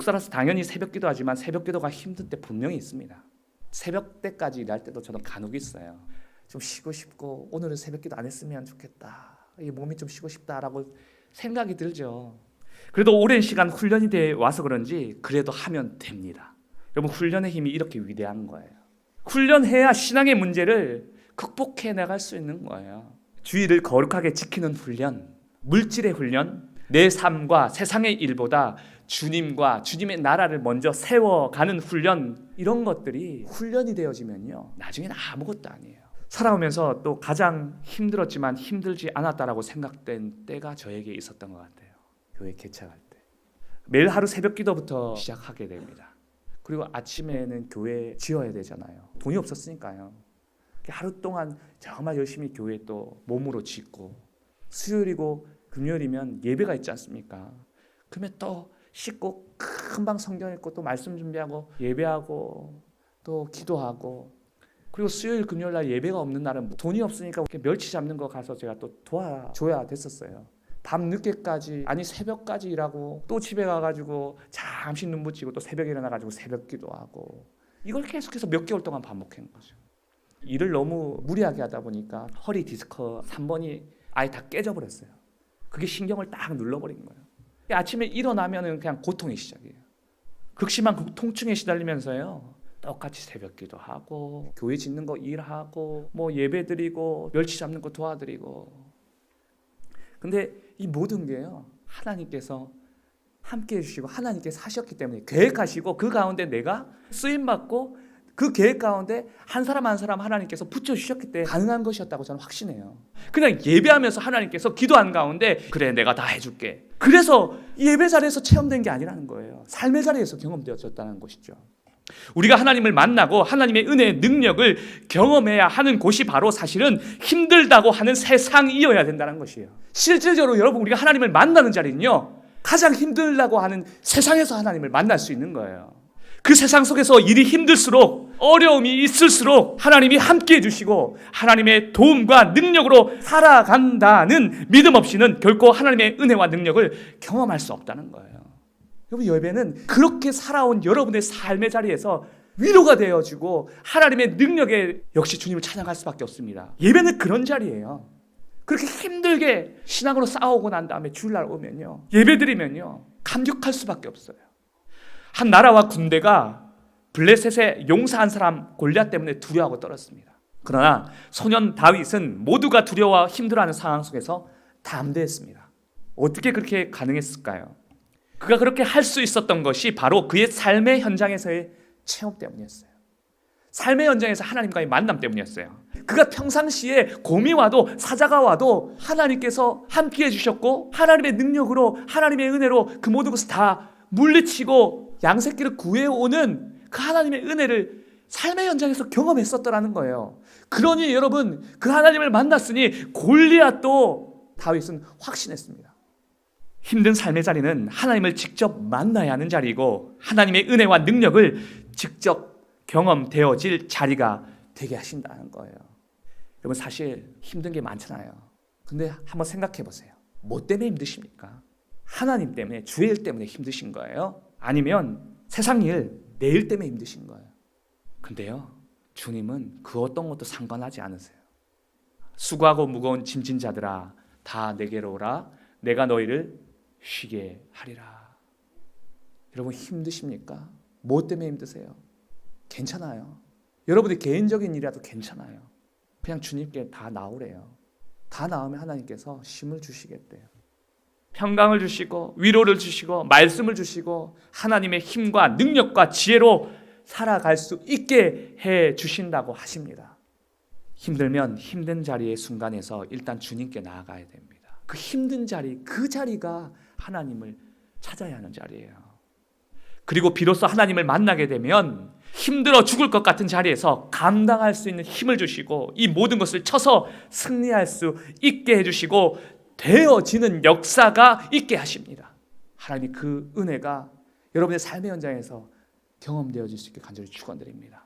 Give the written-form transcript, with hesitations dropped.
목사라서 당연히 새벽 기도하지만 새벽 기도가 힘든 때 분명히 있습니다. 새벽 때까지 일할 때도 저는 간혹 있어요. 좀 쉬고 싶고 오늘은 새벽 기도 안 했으면 좋겠다. 이 몸이 좀 쉬고 싶다라고 생각이 들죠. 그래도 오랜 시간 훈련이 돼 와서 그런지 그래도 하면 됩니다. 여러분, 훈련의 힘이 이렇게 위대한 거예요. 훈련해야 신앙의 문제를 극복해 나갈 수 있는 거예요. 주의를 거룩하게 지키는 훈련, 물질의 훈련, 내 삶과 세상의 일보다 주님과 주님의 나라를 먼저 세워가는 훈련, 이런 것들이 훈련이 되어지면요, 나중에는 아무것도 아니에요. 살아오면서 또 가장 힘들었지만 힘들지 않았다라고 생각된 때가 저에게 있었던 것 같아요. 교회 개척할 때 매일 하루 새벽 기도부터 시작하게 됩니다. 그리고 아침에는 교회 지어야 되잖아요. 돈이 없었으니까요. 하루 동안 정말 열심히 교회 또 몸으로 짓고, 수요일이고 금요일이면 예배가 있지 않습니까? 그러면 또 씻고 금방 성경 읽고 또 말씀 준비하고 예배하고 또 기도하고, 그리고 수요일 금요일 날 예배가 없는 날은 돈이 없으니까 멸치 잡는 거 가서 제가 또 도와줘야 됐었어요. 밤 늦게까지, 아니 새벽까지 일하고 또 집에 가가지고 잠시 눈 붙이고 또 새벽에 일어나가지고 새벽 기도하고, 이걸 계속해서 몇 개월 동안 반복한 거죠. 일을 너무 무리하게 하다 보니까 허리 디스크 3번이 아예 다 깨져버렸어요. 그게 신경을 딱 눌러버린 거예요. 아침에 일어나면은 그냥 고통이 시작이에요. 극심한 통증에 시달리면서요, 똑같이 새벽 기도하고 교회 짓는 거 일하고 뭐 예배 드리고 멸치 잡는 거 도와드리고. 근데 이 모든 게요, 하나님께서 함께 해주시고 하나님께서 하셨기 때문에, 계획하시고 그 가운데 내가 쓰임받고 그 계획 가운데 한 사람 한 사람 하나님께서 붙여주셨기 때문에 가능한 것이었다고 저는 확신해요. 그냥 예배하면서 하나님께서 기도한 가운데 그래 내가 다 해줄게, 그래서 예배 자리에서 체험된 게 아니라는 거예요. 삶의 자리에서 경험되어졌다는 것이죠. 우리가 하나님을 만나고 하나님의 은혜의 능력을 경험해야 하는 곳이 바로 사실은 힘들다고 하는 세상이어야 된다는 것이에요. 실질적으로 여러분, 우리가 하나님을 만나는 자리는요, 가장 힘들다고 하는 세상에서 하나님을 만날 수 있는 거예요. 그 세상 속에서 일이 힘들수록, 어려움이 있을수록 하나님이 함께해 주시고 하나님의 도움과 능력으로 살아간다는 믿음 없이는 결코 하나님의 은혜와 능력을 경험할 수 없다는 거예요. 여러분, 예배는 그렇게 살아온 여러분의 삶의 자리에서 위로가 되어지고 하나님의 능력에 역시 주님을 찬양할 수밖에 없습니다. 예배는 그런 자리예요. 그렇게 힘들게 신앙으로 싸우고 난 다음에 주일날 오면요, 예배드리면요, 감격할 수밖에 없어요. 한 나라와 군대가 블레셋에 용사한 사람 골리앗 때문에 두려워하고 떨었습니다. 그러나 소년 다윗은 모두가 두려워와 힘들어하는 상황 속에서 담대했습니다. 어떻게 그렇게 가능했을까요? 그가 그렇게 할 수 있었던 것이 바로 그의 삶의 현장에서의 체험 때문이었어요. 삶의 현장에서 하나님과의 만남 때문이었어요. 그가 평상시에 곰이 와도 사자가 와도 하나님께서 함께해 주셨고 하나님의 능력으로, 하나님의 은혜로 그 모든 것을 다 물리치고 양새끼를 구해오는 그 하나님의 은혜를 삶의 현장에서 경험했었더라는 거예요. 그러니 여러분, 그 하나님을 만났으니 골리앗도 다윗은 확신했습니다. 힘든 삶의 자리는 하나님을 직접 만나야 하는 자리이고 하나님의 은혜와 능력을 직접 경험되어질 자리가 되게 하신다는 거예요. 여러분, 사실 힘든 게 많잖아요. 근데 한번 생각해 보세요. 뭐 때문에 힘드십니까? 하나님 때문에, 주의 일 때문에 힘드신 거예요? 아니면 세상 일, 내 일 때문에 힘드신 거예요? 근데요, 주님은 그 어떤 것도 상관하지 않으세요. 수고하고 무거운 짐진 자들아 다 내게로 오라, 내가 너희를 쉬게 하리라. 여러분, 힘드십니까? 뭐 때문에 힘드세요? 괜찮아요. 여러분의 개인적인 일이라도 괜찮아요. 그냥 주님께 다 나오래요. 다 나오면 하나님께서 힘을 주시겠대요. 평강을 주시고 위로를 주시고 말씀을 주시고 하나님의 힘과 능력과 지혜로 살아갈 수 있게 해 주신다고 하십니다. 힘들면 힘든 자리의 순간에서 일단 주님께 나아가야 됩니다. 그 힘든 자리, 그 자리가 하나님을 찾아야 하는 자리예요. 그리고 비로소 하나님을 만나게 되면 힘들어 죽을 것 같은 자리에서 감당할 수 있는 힘을 주시고 이 모든 것을 쳐서 승리할 수 있게 해주시고 되어지는 역사가 있게 하십니다. 하나님이 그 은혜가 여러분의 삶의 현장에서 경험되어질 수 있게 간절히 축원드립니다.